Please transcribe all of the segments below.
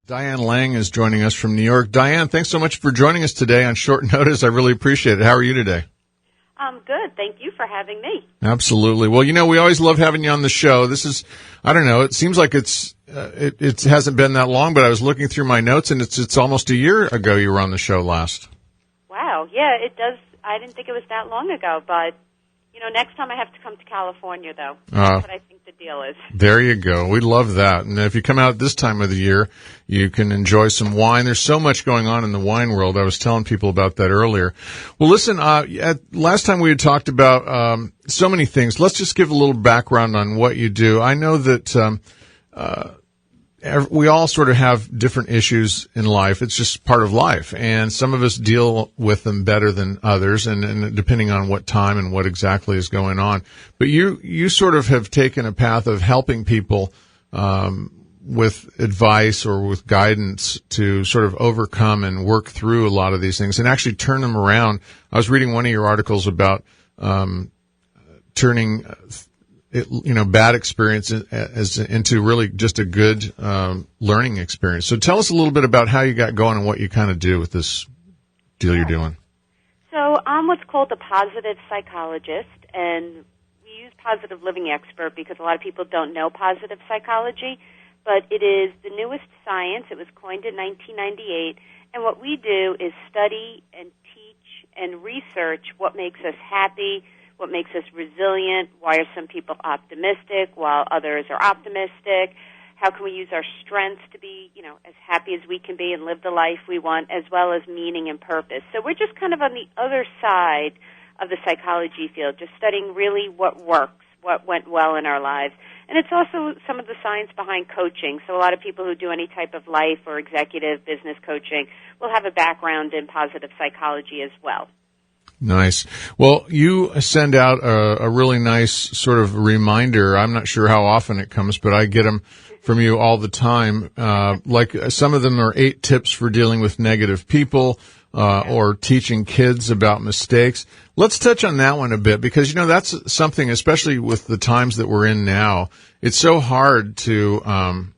Diane Lang is joining us from New York. Diane, thanks so much for joining us today on short notice. I really appreciate it. How are you today? I'm good. Thank you for having me. Absolutely. Well, we always love having you on the show. This is, I don't know, it seems like it hasn't been that long, but I was looking through my notes, and it's almost a year ago you were on the show last. Wow. Yeah, it does. I didn't think it was that long ago, but, next time I have to come to California, though. That's what I think the deal is. There you go. We love that. And if you come out this time of the year, you can enjoy some wine. There's so much going on in the wine world. I was telling people about that earlier. Well, listen, last time we had talked about so many things. Let's just give a little background on what you do. I know that we all sort of have different issues in life. It's just part of life. And some of us deal with them better than others, and depending on what time and what exactly is going on. But you sort of have taken a path of helping people with advice or with guidance to sort of overcome and work through a lot of these things and actually turn them around. I was reading one of your articles about turning bad experience as into really just a good learning experience. So tell us a little bit about how you got going and what you kind of do with this deal you're doing. So I'm what's called a positive psychologist, and we use positive living expert because a lot of people don't know positive psychology, but it is the newest science. It was coined in 1998, and what we do is study and teach and research what makes us happy, what makes us resilient, why are some people optimistic while others are optimistic, how can we use our strengths to be, as happy as we can be and live the life we want, as well as meaning and purpose. So we're just kind of on the other side of the psychology field, just studying really what works, what went well in our lives. And it's also some of the science behind coaching. So a lot of people who do any type of life or executive business coaching will have a background in positive psychology as well. Nice. Well, you send out a really nice sort of reminder. I'm not sure how often it comes, but I get them from you all the time. Like some of them are 8 tips for dealing with negative people, or teaching kids about mistakes. Let's touch on that one a bit because, that's something, especially with the times that we're in now, it's so hard to,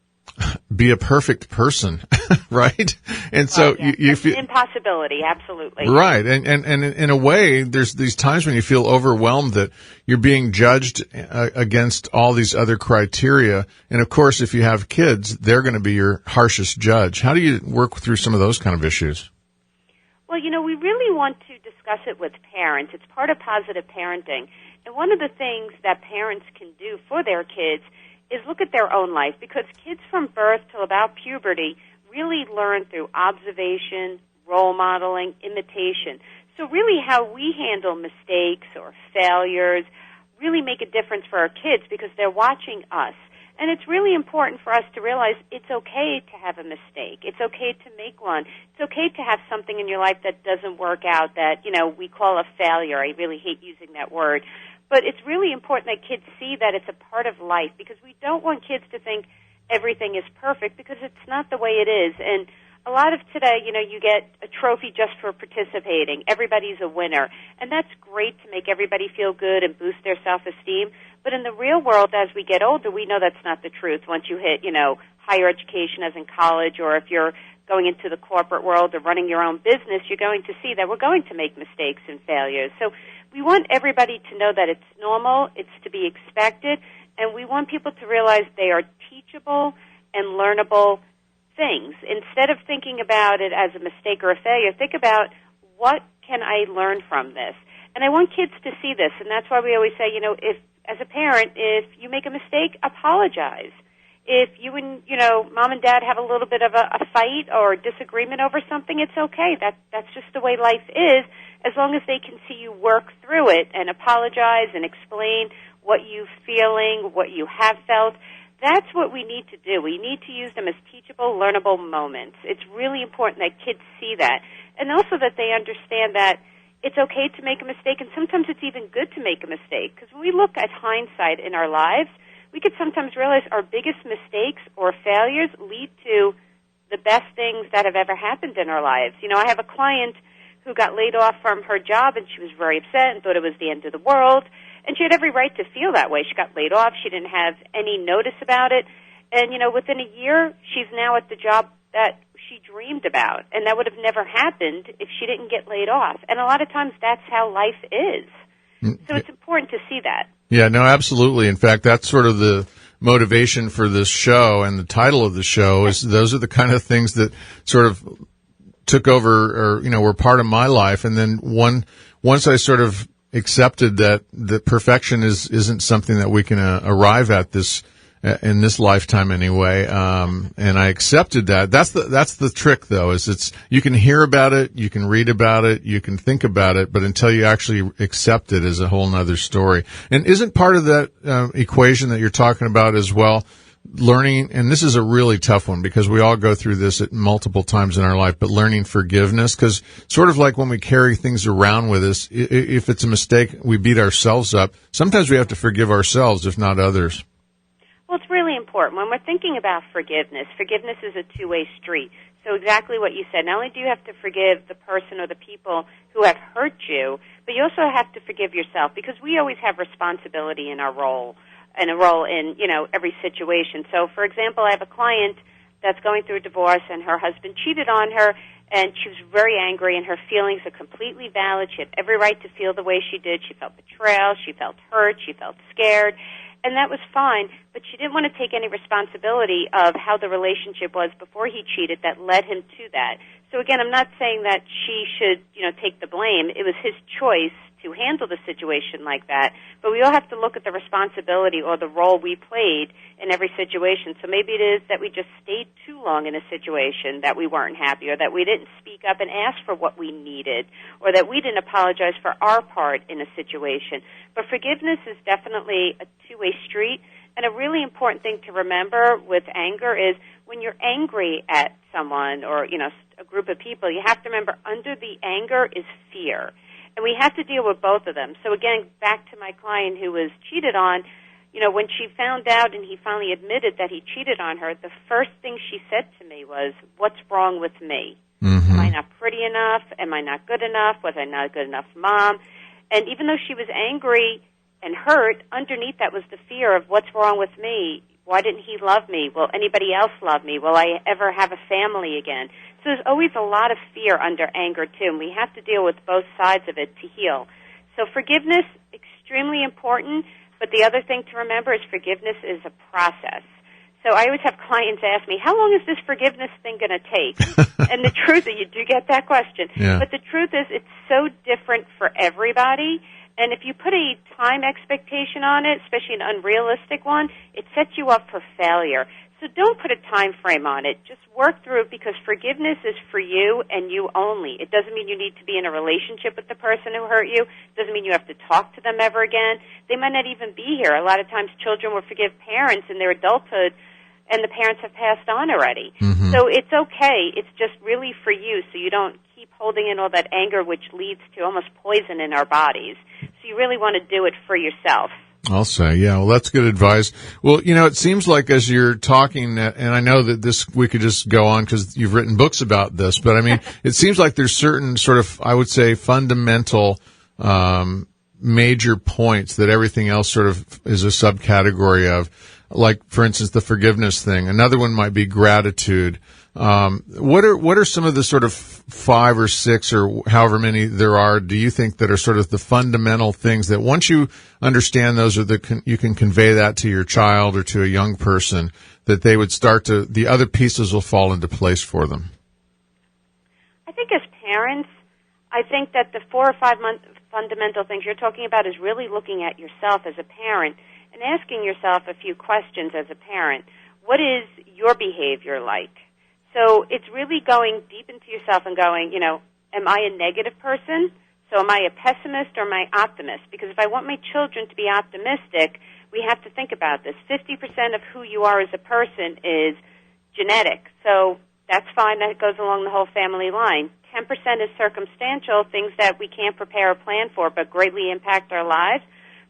be a perfect person, right? And so you feel impossibility, absolutely. Right. And in a way, there's these times when you feel overwhelmed that you're being judged against all these other criteria. And of course, if you have kids, they're going to be your harshest judge. How do you work through some of those kind of issues? Well, we really want to discuss it with parents. It's part of positive parenting. And one of the things that parents can do for their kids is look at their own life, because kids from birth till about puberty really learn through observation, role modeling, imitation. So really how we handle mistakes or failures really make a difference for our kids because they're watching us. And it's really important for us to realize it's okay to have a mistake. It's okay to make one. It's okay to have something in your life that doesn't work out that, we call a failure. I really hate using that word. But it's really important that kids see that it's a part of life because we don't want kids to think everything is perfect because it's not the way it is. And a lot of today, you get a trophy just for participating. Everybody's a winner. And that's great to make everybody feel good and boost their self-esteem. But in the real world, as we get older, we know that's not the truth. Once you hit, higher education as in college, or if you're going into the corporate world or running your own business, you're going to see that we're going to make mistakes and failures. So we want everybody to know that it's normal, it's to be expected, and we want people to realize they are teachable and learnable things. Instead of thinking about it as a mistake or a failure, think about what can I learn from this? And I want kids to see this, and that's why we always say, if as a parent, if you make a mistake, apologize. If you and, mom and dad have a little bit of a fight or disagreement over something, it's okay. That's just the way life is, as long as they can see you work through it and apologize and explain what you're feeling, what you have felt. That's what we need to do. We need to use them as teachable, learnable moments. It's really important that kids see that. And also that they understand that it's okay to make a mistake, and sometimes it's even good to make a mistake. Because when we look at hindsight in our lives, we could sometimes realize our biggest mistakes or failures lead to the best things that have ever happened in our lives. I have a client who got laid off from her job, and she was very upset and thought it was the end of the world. And she had every right to feel that way. She got laid off. She didn't have any notice about it. And, within a year, she's now at the job that she dreamed about, and that would have never happened if she didn't get laid off. And a lot of times that's how life is. So it's important to see that. Yeah, no, absolutely. In fact, that's sort of the motivation for this show, and the title of the show is those are the kind of things that sort of took over or, were part of my life. And then once I sort of accepted that perfection isn't something that we can arrive at in this lifetime anyway. And I accepted that. That's the trick though, is you can hear about it, you can read about it, you can think about it, but until you actually accept it is a whole nother story. And isn't part of that equation that you're talking about as well, learning, and this is a really tough one because we all go through this at multiple times in our life, but learning forgiveness, because sort of like when we carry things around with us, if it's a mistake, we beat ourselves up. Sometimes we have to forgive ourselves, if not others. Well, it's really important. When we're thinking about forgiveness is a two-way street. So exactly what you said. Not only do you have to forgive the person or the people who have hurt you, but you also have to forgive yourself, because we always have responsibility in our role, and a role in, every situation. So, for example, I have a client that's going through a divorce, and her husband cheated on her, and she was very angry, and her feelings are completely valid. She had every right to feel the way she did. She felt betrayal. She felt hurt. She felt scared. And that was fine, but she didn't want to take any responsibility of how the relationship was before he cheated that led him to that. So again, I'm not saying that she should, take the blame. It was his choice to handle the situation like that. But we all have to look at the responsibility or the role we played in every situation. So maybe it is that we just stayed too long in a situation that we weren't happy, or that we didn't speak up and ask for what we needed, or that we didn't apologize for our part in a situation. But forgiveness is definitely a two-way street. And a really important thing to remember with anger is when you're angry at someone or, a group of people, you have to remember under the anger is fear. And we have to deal with both of them. So again, back to my client who was cheated on, when she found out and he finally admitted that he cheated on her, the first thing she said to me was, "What's wrong with me? Mm-hmm. Am I not pretty enough? Am I not good enough? Was I not a good enough mom?" And even though she was angry and hurt, underneath that was the fear of what's wrong with me? Why didn't he love me? Will anybody else love me? Will I ever have a family again? So there's always a lot of fear under anger, too, and we have to deal with both sides of it to heal. So forgiveness, extremely important, but the other thing to remember is forgiveness is a process. So I always have clients ask me, how long is this forgiveness thing going to take? And the truth is, you do get that question, but the truth is it's so different for everybody. And if you put a time expectation on it, especially an unrealistic one, it sets you up for failure. So don't put a time frame on it. Just work through it, because forgiveness is for you and you only. It doesn't mean you need to be in a relationship with the person who hurt you. It doesn't mean you have to talk to them ever again. They might not even be here. A lot of times children will forgive parents in their adulthood, and the parents have passed on already. Mm-hmm. So it's okay. It's just really for you, so you don't keep holding in all that anger, which leads to almost poison in our bodies. So you really want to do it for yourself. I'll say, yeah, well, that's good advice. Well, it seems like as you're talking, and I know that we could just go on because you've written books about this, but I mean, it seems like there's certain sort of, I would say, fundamental, major points that everything else sort of is a subcategory of. Like, for instance, the forgiveness thing. Another one might be gratitude. What are some of the sort of 5 or 6 or however many there are, do you think, that are sort of the fundamental things that once you understand those, or you can convey that to your child or to a young person, that they would the other pieces will fall into place for them? I think as parents, I think that the 4 or 5 fundamental things you're talking about is really looking at yourself as a parent and asking yourself a few questions as a parent. What is your behavior like? So it's really going deep into yourself and going, am I a negative person? So am I a pessimist or am I optimist? Because if I want my children to be optimistic, we have to think about this. 50% of who you are as a person is genetic. So that's fine. That goes along the whole family line. 10% is circumstantial, things that we can't prepare or plan for but greatly impact our lives.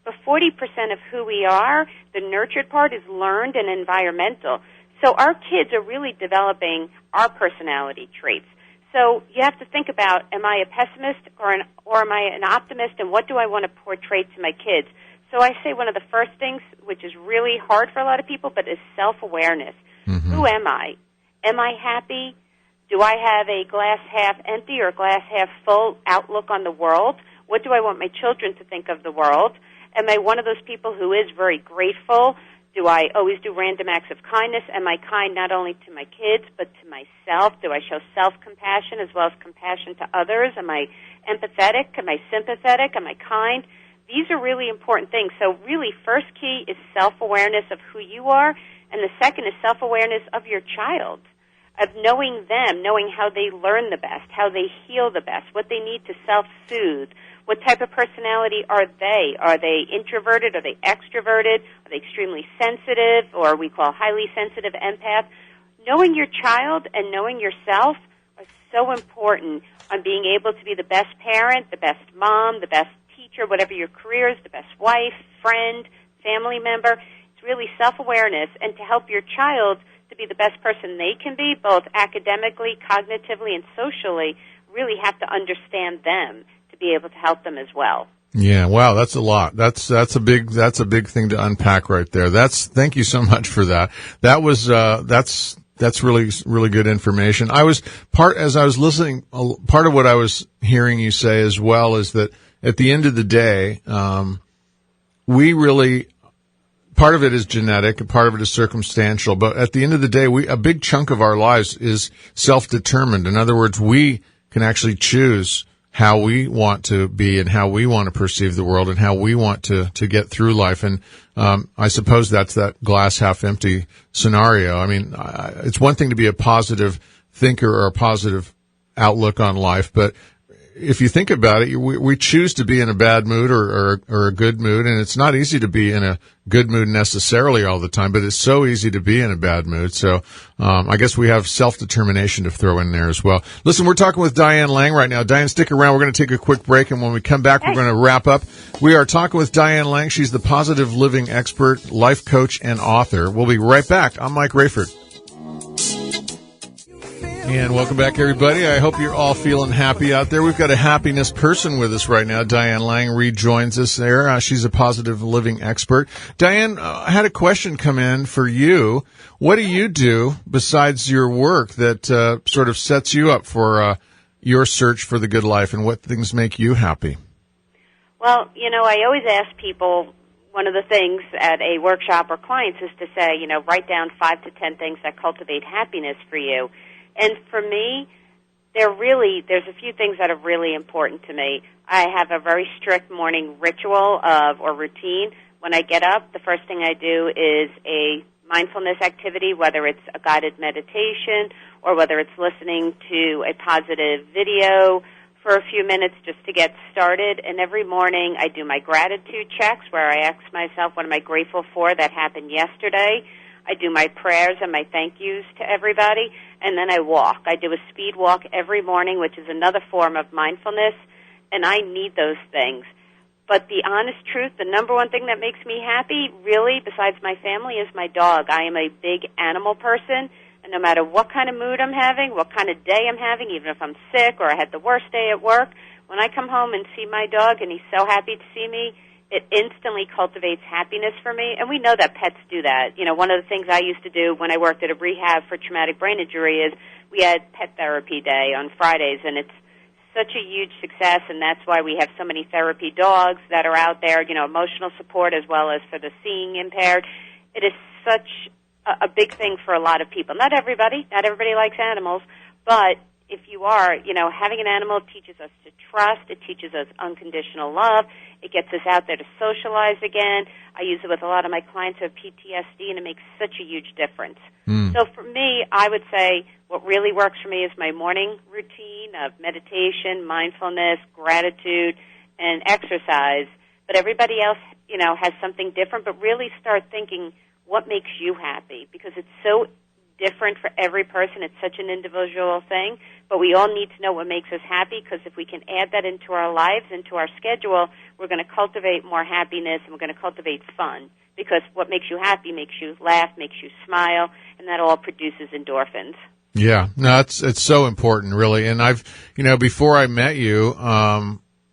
But 40% of who we are, the nurtured part, is learned and environmental. So our kids are really developing our personality traits. So you have to think about, am I a pessimist or am I an optimist, and what do I want to portray to my kids? So I say one of the first things, which is really hard for a lot of people, but is self-awareness. Mm-hmm. Who am I? Am I happy? Do I have a glass half empty or glass half full outlook on the world? What do I want my children to think of the world? Am I one of those people who is very grateful? Do I always do random acts of kindness? Am I kind not only to my kids but to myself? Do I show self-compassion as well as compassion to others? Am I empathetic? Am I sympathetic? Am I kind? These are really important things. So really, first key is self-awareness of who you are, and the second is self-awareness of your child, of knowing them, knowing how they learn the best, how they heal the best, what they need to self-soothe. What type of personality are they? Are they introverted? Are they extroverted? Are they extremely sensitive, or we call highly sensitive empath? Knowing your child and knowing yourself are so important on being able to be the best parent, the best mom, the best teacher, whatever your career is, the best wife, friend, family member. It's really self-awareness, and to help your child to be the best person they can be, both academically, cognitively, and socially, really have to understand them to be able to help them as well. Yeah, wow, that's a lot. That's a big thing to unpack right there. Thank you so much for that. That was that's really good information. As I was listening, part of what I was hearing you say as well is that at the end of the day, part of it is genetic, and part of it is circumstantial, but at the end of the day, a big chunk of our lives is self-determined. In other words, we can actually choose how we want to be and how we want to perceive the world and how we want to get through life. And I suppose that's that glass half empty scenario. I mean, it's one thing to be a positive thinker or a positive outlook on life, but if you think about it, we choose to be in a bad mood or a good mood, and it's not easy to be in a good mood necessarily all the time, but it's so easy to be in a bad mood. So I guess we have self-determination to throw in there as well. Listen, we're talking with Diane Lang right now. Diane, stick around. We're going to take a quick break, and when we come back, we're going to wrap up. We are talking with Diane Lang. She's the positive living expert, life coach, and author. We'll be right back. I'm Mike Rayford. And welcome back, everybody. I hope you're all feeling happy out there. We've got a happiness person with us right now. Diane Lang rejoins us there. She's a positive living expert. Diane, I had a question come in for you. What do you do besides your work that sort of sets you up for your search for the good life, and what things make you happy? Well, I always ask people, one of the things at a workshop or clients is to say, write down 5 to 10 things that cultivate happiness for you. And for me, there's a few things that are really important to me. I have a very strict morning ritual or routine. When I get up, the first thing I do is a mindfulness activity, whether it's a guided meditation or whether it's listening to a positive video for a few minutes just to get started. And every morning I do my gratitude checks where I ask myself, what am I grateful for that happened yesterday? I do my prayers and my thank yous to everybody, and then I walk. I do a speed walk every morning, which is another form of mindfulness, and I need those things. But the honest truth, the number one thing that makes me happy, really, besides my family, is my dog. I am a big animal person, and no matter what kind of mood I'm having, what kind of day I'm having, even if I'm sick or I had the worst day at work, when I come home and see my dog and he's so happy to see me, it instantly cultivates happiness for me, and we know that pets do that. One of the things I used to do when I worked at a rehab for traumatic brain injury is we had pet therapy day on Fridays, and it's such a huge success, and that's why we have so many therapy dogs that are out there, emotional support as well as for the seeing impaired. It is such a big thing for a lot of people. Not everybody likes animals, but if you are, having an animal teaches us to trust. It teaches us unconditional love. It gets us out there to socialize again. I use it with a lot of my clients who have PTSD, and it makes such a huge difference. So for me, I would say what really works for me is my morning routine of meditation, mindfulness, gratitude, and exercise. But everybody else, has something different. But really start thinking, what makes you happy? Because it's so different for every person. It's such an individual thing, but we all need to know what makes us happy, because if we can add that into our lives, into our schedule, we're going to cultivate more happiness, and we're going to cultivate fun, because what makes you happy makes you laugh, makes you smile, and that all produces endorphins. Yeah, no, it's so important, really. And before I met you,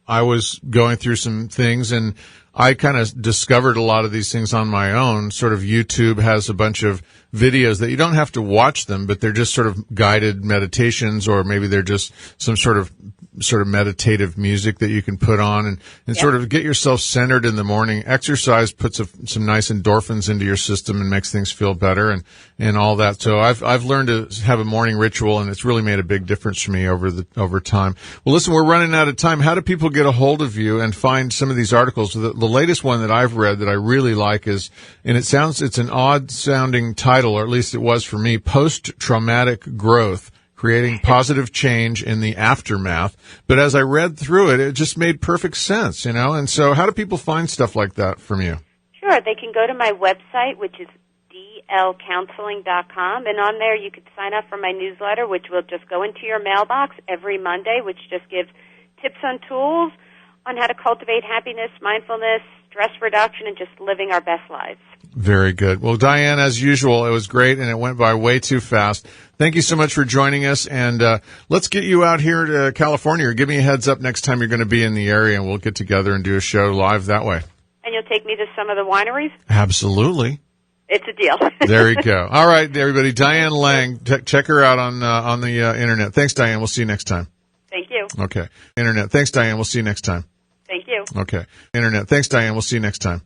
I was going through some things, and I kind of discovered a lot of these things on my own. Sort of YouTube has a bunch of videos that you don't have to watch them, but they're just sort of guided meditations, or maybe they're just some sort of meditative music that you can put on and sort of get yourself centered in the morning. Exercise puts some nice endorphins into your system and makes things feel better and all that. So I've learned to have a morning ritual, and it's really made a big difference for me over time. Well, listen, we're running out of time. How do people get a hold of you and find some of these articles? The latest one that I've read that I really like is, and it's an odd sounding title, or at least it was for me, Post-Traumatic Growth: Creating Positive Change in the Aftermath. But as I read through it, it just made perfect sense, And so how do people find stuff like that from you? Sure. They can go to my website, which is dlcounseling.com, and on there you could sign up for my newsletter, which will just go into your mailbox every Monday, which just gives tips and tools on how to cultivate happiness, mindfulness, stress reduction, and just living our best lives. Very good. Well, Diane, as usual, it was great, and it went by way too fast. Thank you so much for joining us, and let's get you out here to California, or give me a heads up next time you're going to be in the area, and we'll get together and do a show live that way. And you'll take me to some of the wineries? Absolutely. It's a deal. There you go. All right, everybody. Diane Lang, check her out on the internet. Thanks, Diane. We'll see you next time. Thank you. Okay. Internet. Thanks, Diane. We'll see you next time. Thank you. Okay. Internet. Thanks, Diane. We'll see you next time.